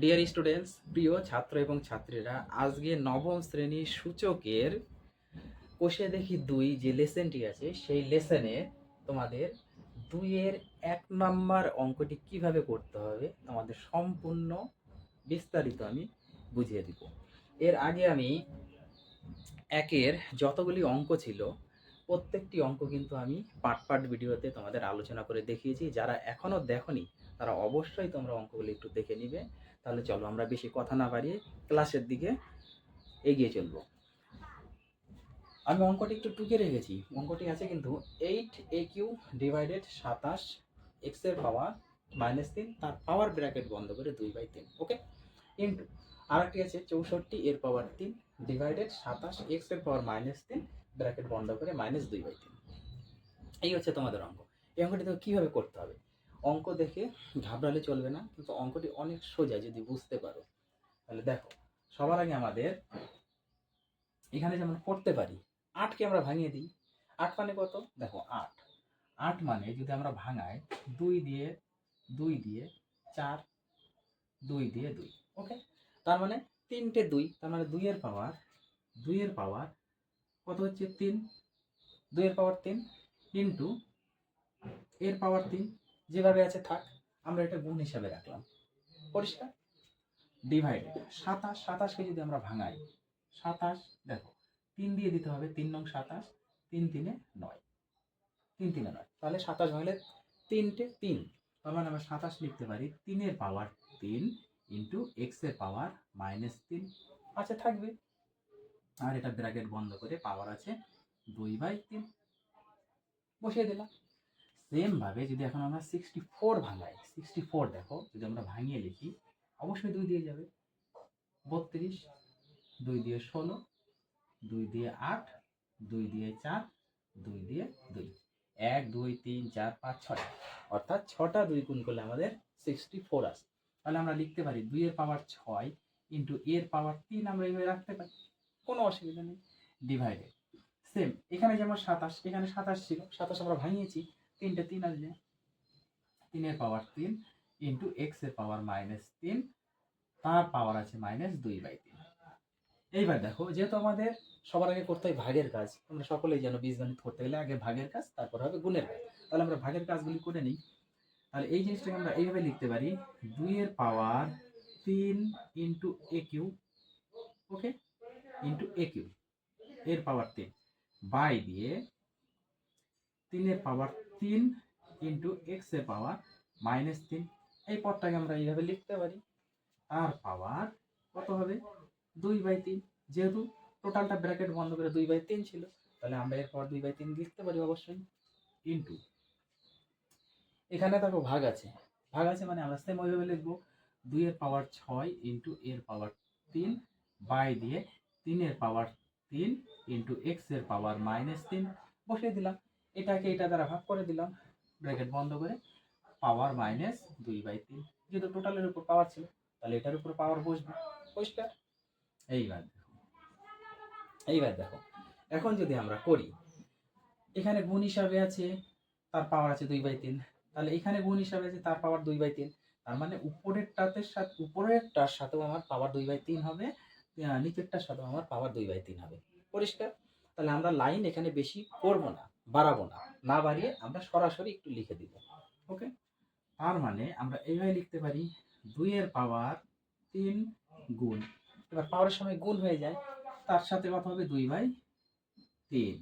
Dear students, প্রিয় ছাত্র এবং ছাত্রীরা, আজকে নবম শ্রেণীর সূচকের কোষে দেখি দুই যে লেসনটি আছে সেই লেসনে তোমাদের 2-এর 1 নম্বর অঙ্কটি কিভাবে করতে হবে তোমাদের সম্পূর্ণ বিস্তারিত আমি বুঝিয়ে দিব। এর আগে আমি 1-এর যতগুলি অঙ্ক ছিল প্রত্যেকটি অঙ্ক কিন্তু আমি পার্ট ভিডিওতে তোমাদের আলোচনা করে দেখিয়েছি। যারা এখনও দেখোনি তারা অবশ্যই তোমরা অঙ্কগুলি একটু দেখে নিবে। তাহলে চলো আমরা বেশি কথা না বাড়িয়ে ক্লাসের দিকে এগিয়ে চলবো। আমি অঙ্কটি একটু টুকে রেখেছি। অঙ্কটি আছে কিন্তু 8 কিউ ডিভাইডেড 27 এক্স এর পাওয়ার -3 তার পাওয়ার ব্র্যাকেট বন্ধ করে 2/3, ওকে, ইন্টু আরেকটি আছে 64 এর পাওয়ার 3 ডিভাইডেড 27 এক্স এর পাওয়ার -3 ব্র্যাকেট বন্ধ করে -2/3। এই হচ্ছে তোমাদের অঙ্ক। এই অঙ্কটি তো কীভাবে করতে হবে, অঙ্ক দেখে ঘাবড়ালে চলবে না, কিন্তু অঙ্কটি অনেক সোজা যদি বুঝতে পারো। তাহলে দেখো, সবার আগে আমাদের এখানে যেমন করতে পারি 8কে আমরা ভাঙিয়ে দিই। 8 মানে কত? দেখো 8 মানে যদি আমরা ভাঙাই 2 দিয়ে 4, 2 দিয়ে 2, ওকে। তার মানে 3টে 2, তার মানে 2 এর পাওয়ার কত হচ্ছে 3, 2 এর পাওয়ার 3 ইন্টু এর পাওয়ার 3, যেভাবে আছে থাক, আমরা এটা গুণ হিসাবে রাখলাম, পরিষ্কার। ডিভাইডেড 27কে যদি আমরা ভাঙাই 27, দেখো 3 দিয়ে দিতে হবে, 3 নং 27, 3 3 9, 3 3 9, তাহলে 27 ভাঙলে 3টে 3, তার মানে আমরা 27 লিখতে পারি 3 এর পাওয়ার 3 ইন্টু এক্স এর পাওয়ার -3, আচ্ছা থাকবে। আর এটা ব্র্যাকেট বন্ধ করে পাওয়ার আছে 2/3, বসিয়ে দিলাম। সেম ভাবে যদি এখন আমরা 64 ভাঙাই, 64 দেখো যদি আমরা ভাঙিয়ে লিখি, অবশ্যই 2 দিয়ে যাবে, 32, 2 দিয়ে 16, 2 দিয়ে 8, 2 দিয়ে 4, 2 দিয়ে 2, 1 2 3 4 5 6, অর্থাৎ 6টা 2 গুণ করলে আমাদের 64 আসে। তাহলে আমরা লিখতে পারি 2 এর পাওয়ার 6 ইন্টু এর পাওয়ার 3, আমরা এইভাবে রাখতে পারি, কোনো অসুবিধা নেই। ডিভাইডেড সেম, এখানে যেমন 27, এখানে 27 ছিল, 27 আমরা ভাঙিয়েছি, 3টে 3 আসবে, 3 এর পাওয়ার 3 ইন্টু এক্স এর পাওয়ার -3, তার পাওয়ার আছে -2/3। এইবার দেখো, যেহেতু আমাদের সবার আগে করতে হয় ভাগের কাজ, তোমরা সকলেই জানো বীজগণিত করতে গেলে আগে ভাগের কাজ, তারপর হবে গুণের কাজ। তাহলে আমরা ভাগের কাজগুলি করে নিই। তাহলে এই জিনিসটাকে আমরা এইভাবে লিখতে পারি, 2 এর পাওয়ার 3 ইন্টু এ কিউ, ওকে, ইন্টু এ কিউ এর পাওয়ার 3 বাই দিয়ে 3 এর পাওয়ার 3 ইন্টু এক্স এর পাওয়ার -3, এই পদটাকে আমরা এইভাবে লিখতে পারি। আর পাওয়ার কত হবে? 2/3, যেহেতু টোটালটা ব্র্যাকেট বন্ধ করে 2/3 ছিল, তাহলে আমরা এর পাওয়ার 2/3 লিখতে পারি অবশ্যই, ইন্টু এখানে দেখো ভাগ আছে মানে আমরা সেম ওইভাবে লিখবো, 2 এর পাওয়ার 6 ইন্টু এর পাওয়ার 3 বাই দিয়ে 3 এর পাওয়ার 3 ইন্টু এক্স এর পাওয়ার -3, বসিয়ে দিলাম। এটাকে এটা দ্বারা ভাগ করে দিলাম, ব্র্যাকেট বন্ধ করে পাওয়ার -2/3, যেহেতু টোটালের উপর পাওয়ার ছিল, তাহলে এটার উপর পাওয়ার বসবে, পরিষ্কার। এইবার দেখো, এখন যদি আমরা করি, এখানে গুণ হিসাবে আছে তার পাওয়ার আছে 2/3, তাহলে এখানে গুণ হিসাবে আছে তার পাওয়ার 2/3, তার মানে উপরেরটার সাথেও আমার পাওয়ার 2/3 হবে, নিচেরটার সাথেও আমার পাওয়ার 2/3 হবে, পরিষ্কার। তাহলে আমরা লাইন এখানে বেশি করব না, বাড়াবো না, না বাড়িয়ে আমরা সরাসরি একটু লিখে দিব, ওকে। তার মানে আমরা এইভাবে লিখতে পারি, 2 এর পাওয়ার 3 গুণ, এবার পাওয়ারের সময় গুণ হয়ে যায়, তার সাথে কত হবে? 2/3,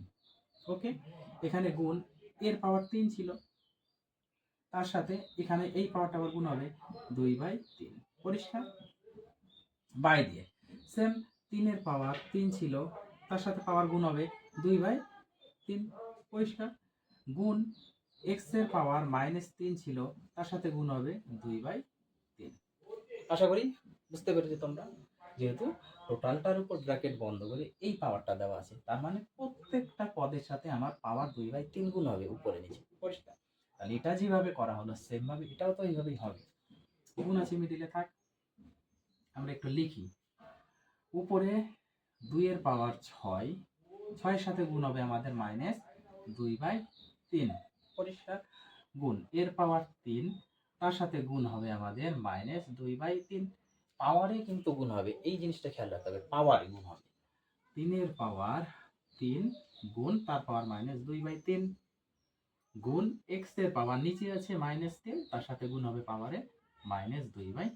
ওকে। এখানে গুণ, এর পাওয়ার 3 ছিল, তার সাথে এখানে এই পাওয়ারটা আবার গুণ হবে 2/3, পরিষ্কার। বাই দিয়ে সেম, 3 এর পাওয়ার 3 ছিল, তার সাথে পাওয়ার গুণ হবে 2/3, পরিষ্কার। গুণ এক্স এর পাওয়ার -3 ছিল, তার সাথে গুণ হবে 2/3। আশা করি বুঝতে পেরেছো তোমরা, যেহেতু টোটালটার উপর ব্র্যাকেট বন্ধ করে এই পাওয়ারটা দেওয়া আছে, তার মানে প্রত্যেকটা পদের সাথে আমার পাওয়ার 2/3 গুণ হবে, উপরে নিচে, পরিষ্কার। তাহলে এটা যেভাবে করা হলো সেম ভাবে এটাও তো এইভাবেই হবে, গুণ আছে মিডিলে থাক, আমরা একটু লিখি। উপরে 2 এর পাওয়ার 6, 6 সাথে গুণ হবে আমাদের -2/3, পরিষ্কার। গুণ এর পাওয়ার 3, তার সাথে গুণ হবে আমাদের -2/3, পাওয়ারে কিন্তু গুণ হবে, এই জিনিসটা খেয়াল রাখতে হবে, পাওয়ারে গুণ হবে। 3 পাওয়ার 3 গুণ তার পাওয়ার -2/3 গুণ এক্স এর পাওয়ার নিচে আছে -10, তার সাথে গুণ হবে পাওয়ারে -2/3।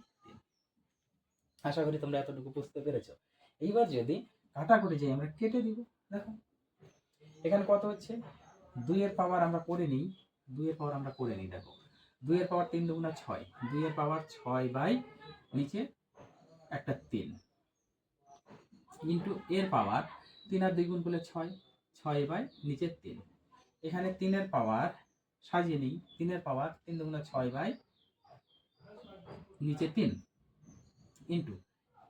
আশা করি তোমরা এতটুকু বুঝতে পেরেছো। এইবার যদি কাটাকুটি যাই, আমরা কেটে দিব। দেখো এখানে কত হচ্ছে, 2 এর পাওয়ার আমরা করে নিই, 2 এর পাওয়ার আমরা করে নিই। দেখো 2 এর পাওয়ার 3 দুগুণা 6, 2 এর পাওয়ার 6 বাই নিচে একটা 3 ইন্টু এর পাওয়ার 3 আর 2 গুণ করলে 6, 6 বাই নিচে 3। এখানে 3 এর পাওয়ার সাজিয়ে নিই, 3 এর পাওয়ার 3 দুগুণা 6 বাই নিচে 3 ইন্টু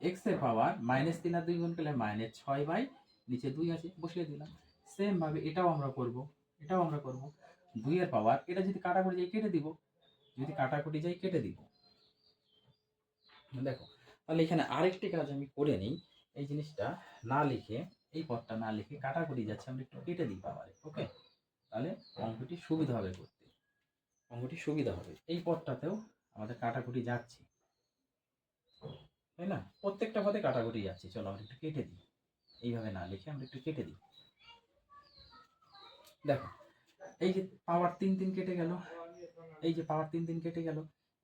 এক্স এর পাওয়ার -3 আর 2 গুণ করলে -6 বাই নিচে 2 আছে, বসিয়ে দিলাম। সেম ভাবে এটাও আমরা করব, 2 এর পাওয়ার, এটা যদি কাটাকুটি যাই কেটে দিব, কেটে দিব। দেখো তাহলে এখানে আরেকটি কাজ আমি করে নিই, এই জিনিসটা না লিখে, এই পদটা না লিখে কাটাকুটি যাচ্ছে, আমরা একটু কেটে দিই পাওয়ারে। ওকে, তাহলে অঙ্কটি সুবিধা হবে করতে, এই পদটাতেও আমাদের কাটাকুটি যাচ্ছে, তাই না? প্রত্যেকটা পদে কাটাকুটি যাচ্ছে। চলো আমরা একটু কেটে দিই, এইভাবে না লিখে আমরা একটু কেটে দিই। দেখো এই যে পাওয়ার 3 কেটে গেল, এই যে পাওয়ার 3 কেটে গেল,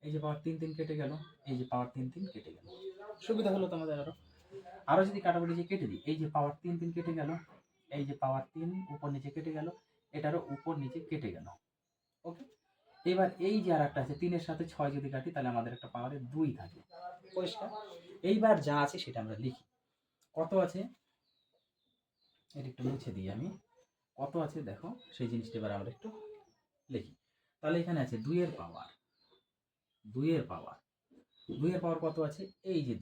এই যে পাওয়ার 3 কেটে গেল, এই যে পাওয়ার 3 কেটে গেল। সুবিধা হলো তোমাদের আরো যদি কাটাকুটি যে কেটে দিই, এই যে পাওয়ার 3 কেটে গেল, এই যে পাওয়ার 3 উপর নিচে কেটে গেল, এটারও উপর নিচে কেটে গেল। ওকে, এবার এই যে আর একটা আছে 3 এর সাথে 6 যদি কাটি, তাহলে আমাদের একটা পাওয়ারে 2 থাকে। পরিষ্কার? এইবার যা আছে সেটা আমরা লিখি। কত আছে এটা একটু মুছে দিই আমি, কত আছে দেখো সেই জিনিসটা এবার আমরা একটু লিখি। তাহলে এখানে আছে 2 এর পাওয়ার, 2 এর পাওয়ার কত আছে, এই যে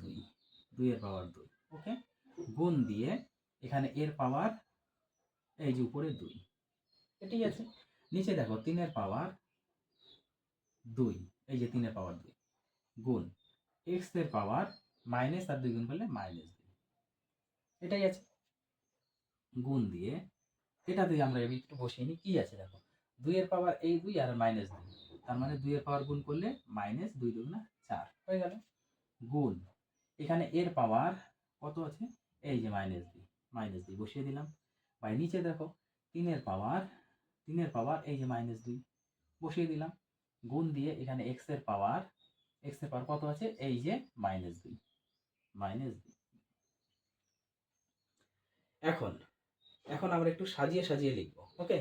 2 এর পাওয়ার 2। ওকে, গুণ দিয়ে এখানে এর পাওয়ার এই যে উপরে 2, এটাই আছে। নিচে দেখো 3 এর পাওয়ার 2, এই যে 3 এর পাওয়ার 2 গুণ এক্স এর পাওয়ার মাইনাস আর 2 গুণ করলে -2, এটাই আছে। গুণ দিয়ে এটা দিয়ে আমরা একটু বসিয়ে নিই, কি আছে দেখো 2 এর পাওয়ার এই 2 আর -2, তার মানে 2 এর পাওয়ার গুণ করলে -2 দুগুণা 4 হয়ে গেল। গুণ এখানে এর পাওয়ার কত আছে, এই যে -2 বসিয়ে দিলাম। বাই নিচে দেখো 3 এর পাওয়ার এই যে -2 বসিয়ে দিলাম। গুণ দিয়ে এখানে এক্স এর পাওয়ার কত আছে, এই যে -2। এখন আমরা একটু সাজিয়ে লিখবো। ওকে,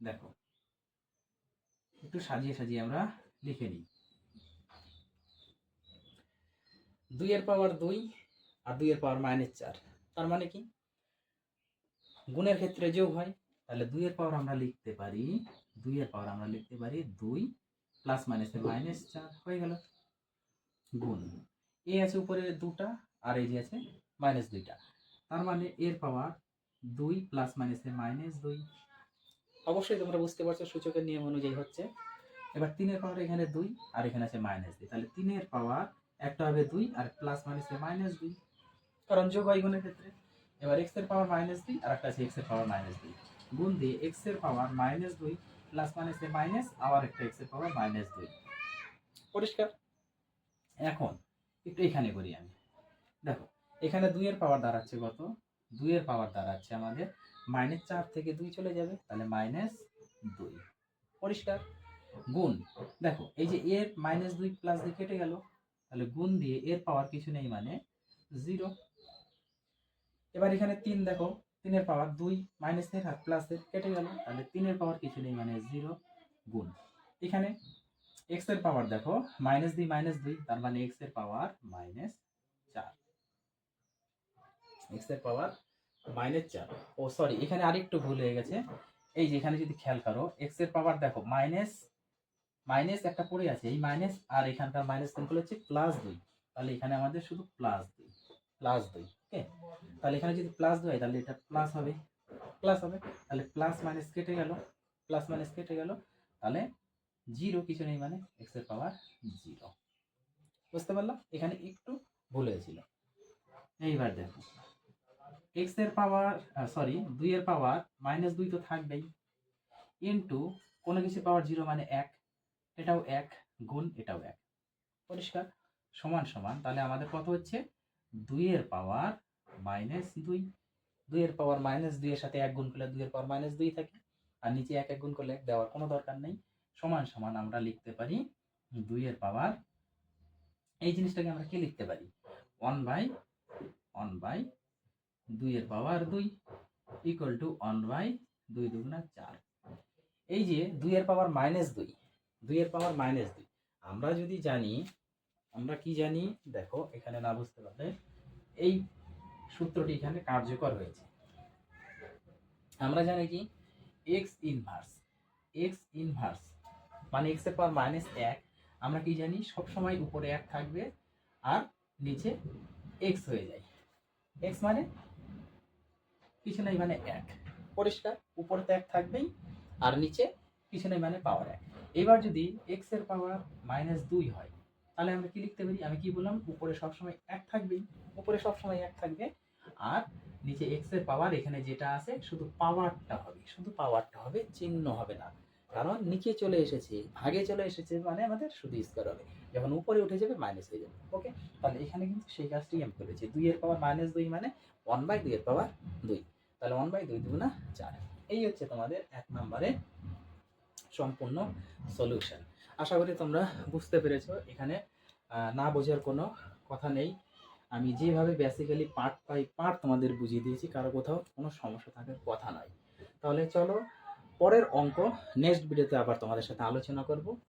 দেখো একটু সাজিয়ে আমরা লিখে নিই। 2 এর পাওয়ার 2 আর 2 এর পাওয়ার -4, তার মানে কি গুণের ক্ষেত্রে যোগ হয়, তাহলে 2 এর পাওয়ার আমরা লিখতে পারি 2 প্লাস মাইনাসে -4 হয়ে গেল। গুণ এ আছে উপরে 2টা আর এই যে আছে -2টা, তার মানে এর পাওয়ার 2 প্লাস মাইনাসে -2। অবশ্যই তোমরা বুঝতে পারছো সূচকের নিয়ম অনুযায়ী হচ্ছে। এবার 3 এর পাওয়ার এখানে 2 আর এখানে আছে -2, তাহলে 3 এর পাওয়ার একটা হবে 2 আর প্লাস মাইনাসে -2, কারণ যোগ হয় গুণের ক্ষেত্রে। এবার x এর পাওয়ার -2 আর একটা আছে x এর পাওয়ার -2, গুণ দিয়ে x এর পাওয়ার -2 প্লাস মাইনাসে মাইনাস, আবার একটা x এর পাওয়ার -2। পরিষ্কার? এখন একটু এখানে করি আমি। দেখো এখানে 2 এর পাওয়ার দাঁড়াচ্ছে কত, 2 এর পাওয়ার দাঁড়াচ্ছে আমাদের -4 থেকে 2 চলে যাবে, তাহলে -2। পরিষ্কার? গুণ দেখো এই যে এর -2 প্লাস 2 কেটে গেল, তাহলে গুণ দিয়ে এর পাওয়ার কিছু নেই মানে 0। এবার এখানে 3 দেখো, 3 এর পাওয়ার 2 মাইনাসের আর প্লাসের কেটে গেল, তাহলে 3 এর পাওয়ার কিছু নেই মানে 0। গুণ এখানে x এর পাওয়ার দেখো -2 তার মানে x এর পাওয়ার -4, x এর পাওয়ার -4। ও সরি, এখানে আরেকটু ভুল হয়ে গেছে। এই যে এখানে যদি খেয়াল করো x এর পাওয়ার দেখো মাইনাস একটা পড়ে আছে, এই মাইনাস আর এখানকার মাইনাস গুণ করলে হচ্ছে +2, তাহলে এখানে আমাদের শুধু +2। ওকে, তাহলে এখানে যদি +2 হয় তাহলে এটা প্লাস হবে, তাহলে প্লাস মাইনাস কেটে গেল, তাহলে 0 কিছু নেই মানে x এর পাওয়ার 0। বুঝতে পারলাম? এখানে একটু ভুল হয়েছিল। এইবার দেখো x এর পাওয়ার 2 এর পাওয়ার -2 তো থাকবেই, ইনটু কোনো কিছু পাওয়ার 0 মানে 1, এটাও 1, গুণ এটাও 1। পরিষ্কার? সমান সমান, তাহলে আমাদের কত হচ্ছে 2 এর পাওয়ার -2। 2 এর পাওয়ার -2 এর সাথে 1 গুণ করলে 2 এর পাওয়ার -2 থাকে, আর নিচে 1 1 গুণ করলে দেওয়ার কোনো দরকার নেই। সমান সমান আমরা লিখতে পারি 2 এর পাওয়ার, এই জিনিসটাকে আমরা কি লিখতে পারি 1/2 এর পাওয়ার 2 ইকুয়াল টু 1/2 দুগুণা 4। এই যে 2 এর পাওয়ার -2, 2 এর পাওয়ার -2 আমরা যদি জানি, আমরা কি জানি দেখো এখানে না বুঝতে পারলে এই সূত্রটি এখানে কার্যকর হয়েছে। আমরা জানি কি x ইনভার্স মানে x এর পাওয়ার -1, আমরা কি জানি সব সময় উপরে 1 থাকবে আর নিচে x হয়ে যায়। x মানে কিছু নাই মানে 1, পরিষ্কার, উপরে তো 1 থাকবেই আর নিচে কিছু নাই মানে পাওয়ার 1। এবার যদি x এর পাওয়ার -2 হয় তাহলে আমরা কি লিখতে পারি, আমি কি বললাম উপরে সবসময় 1 থাকবেই, উপরে সবসময় 1 থাকবে আর নিচে x এর পাওয়ার এখানে যেটা আছে শুধু পাওয়ারটা হবে, শুধু পাওয়ারটা হবে, চিহ্ন হবে না, কারণ নিচে চলে এসেছে, ভাগে চলে এসেছে মানে আমাদের শুধু স্কয়ার হবে, যখন উপরে উঠে যাবে মাইনাস হয়ে যাবে। ওকে, তাহলে এখানে কিন্তু সেই কাজটি আমি করেছি, 2 এর পাওয়ার -2 মানে 1/2 এর পাওয়ার 2, তাহলে 1/2 দুগুণা 4। এই হচ্ছে তোমাদের 1 নম্বরের সম্পূর্ণ সলিউশন। আশা করি তোমরা বুঝতে পেরেছো, এখানে না বোঝার কোনো কথা নেই। আমি যেভাবে বেসিক্যালি পার্ট বাই পার্ট তোমাদের বুঝিয়ে দিয়েছি, কারো কোথাও কোনো সমস্যা থাকার কথা নয়। তাহলে চলো পরের অঙ্ক নেক্সট ভিডিওতে আবার তোমাদের সাথে আলোচনা করব।